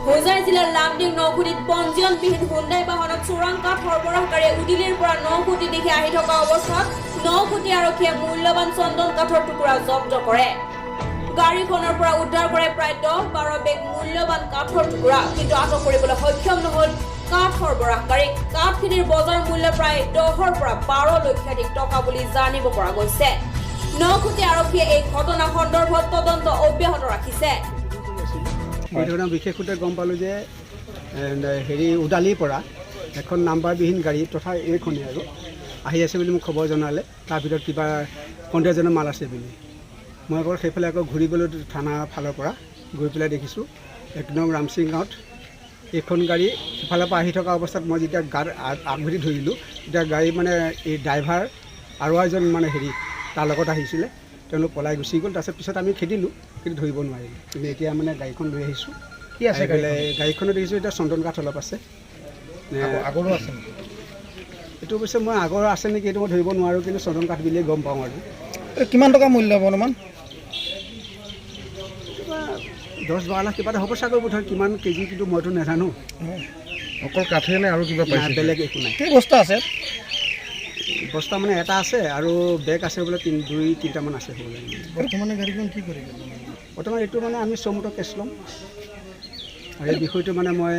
হোজাই জিলাৰ লামডিং নৌখুটিত পঞ্জীয়নবিহীন হুণ্ডাই বাহনত চোৰাং কাঠ সৰবৰাহকাৰীয়ে উদিলিৰ পৰা নৌখুটি দিশে আহি থকা অৱস্থাত নৌখুটি আৰক্ষীয়ে মূল্যৱান চন্দন কাঠৰ টুকুৰা জব্দ কৰে। গাড়ীখনৰ পৰা উদ্ধাৰ কৰে প্ৰায় 10-12 বেগ মূল্যৱান কাঠৰ টুকুৰা, কিন্তু আটক কৰিবলৈ সক্ষম নহল কাঠ সৰবৰাহকাৰী। কাঠখিনিৰ বজাৰ মূল্য প্ৰায় 10ৰ পৰা 12 লক্ষাধিক টকা বুলি জানিব পৰা গৈছে। নৌখুটি আৰক্ষীয়ে এই ঘটনা সন্দৰ্ভত তদন্ত অব্যাহত ৰাখিছে। এই ধৰণৰ বিশেষ সূত্ৰে গম পালোঁ যে উদালিৰ পৰা এখন নাম্বাৰবিহীন গাড়ী তথা এইখনেই আৰু আহি আছে বুলি মোক খবৰ জনালে। তাৰ ভিতৰত কিবা সন্দেহজনক মাল আছে বুলি মই আকৌ সেইফালে আকৌ ঘূৰি গ'লোঁ থানা ফালৰ পৰা গৈ পেলাই দেখিছোঁ 1 নং ৰামসিং গাঁৱত এইখন গাড়ী সিফালৰ পৰা আহি থকা অৱস্থাত মই যেতিয়া আগভৰি ধৰিলোঁ, তেতিয়া গাড়ী মানে এই ড্ৰাইভাৰ আৰু এজন মানে তাৰ লগত আহিছিলে, তেওঁলোক পলাই গুচি গ'ল। তাৰপিছত পিছত আমি খেদিলোঁ, কিন্তু ধৰিব নোৱাৰিলোঁ। কিন্তু এতিয়া মানে গাড়ীখন লৈ আহিছোঁ। কি আছে গাড়ীখনত দেখিছোঁ এতিয়া চন্দন কাঠ অলপ আছে, আগৰো আছে এইটো অৱশ্যে মই আগৰ আছে নেকি এইটো মই ধৰিব নোৱাৰোঁ, কিন্তু চন্দন কাঠ বুলিয়ে গম পাওঁ। আৰু কিমান টকা মূল্য বৰ্তমান? 10-12 লাখ কিবা এটা হ'ব চাগৈ বোধহয়, কিমান কেজি কিন্তু মইতো নাজানো। অকল কাঠে নে আৰু কিবা পাইছে? বেলেগ একো নাই। কি বস্তা আছে? বস্তা মানে এটা আছে আৰু বেগ আছে বোলে 2-3টামান আছে হ'বলৈ। বৰ্তমানে গাড়ীখন কি কৰিব? বৰ্তমান এইটো মানে আমি চমুটো কেছ ল'ম, আৰু এই বিষয়টো মানে মই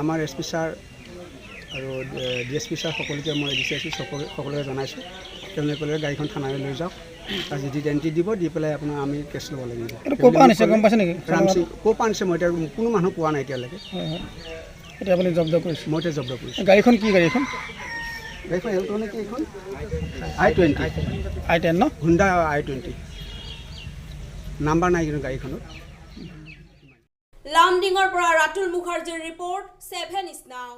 আমাৰ SP ছাৰ আৰু DSP ছাৰ সকলোকে মই বিচাৰিছোঁ, সকলোকে জনাইছোঁ। তেওঁলোকে ক'লে গাড়ীখন থানালৈ লৈ যাওক, আৰু যদি এণ্ট্ৰি দিব দি পেলাই আপোনাৰ আমি কেছ ল'ব লাগিব। ক'ৰ পৰা আনিছে গম পাইছে নেকি? ৰামসিং ক'ৰ পৰা আনিছে মই এতিয়া কোনো মানুহ পোৱা নাই এতিয়ালৈকে। এতিয়া আপুনি জব্দ কৰিছে? মই এতিয়া জব্দ কৰিছোঁ। গাড়ীখন কি গাড়ীখন? গাড়ীখন এলটো নেকি? এইখন I-20 I-10 ন? হুণ্ডা I-20 নাম্বাৰ নাই কিন্তু গাড়ীখনত। লামডিঙৰ পৰা ৰাতুল মুখাৰ্জীৰ ৰিপৰ্ট 7 News Now।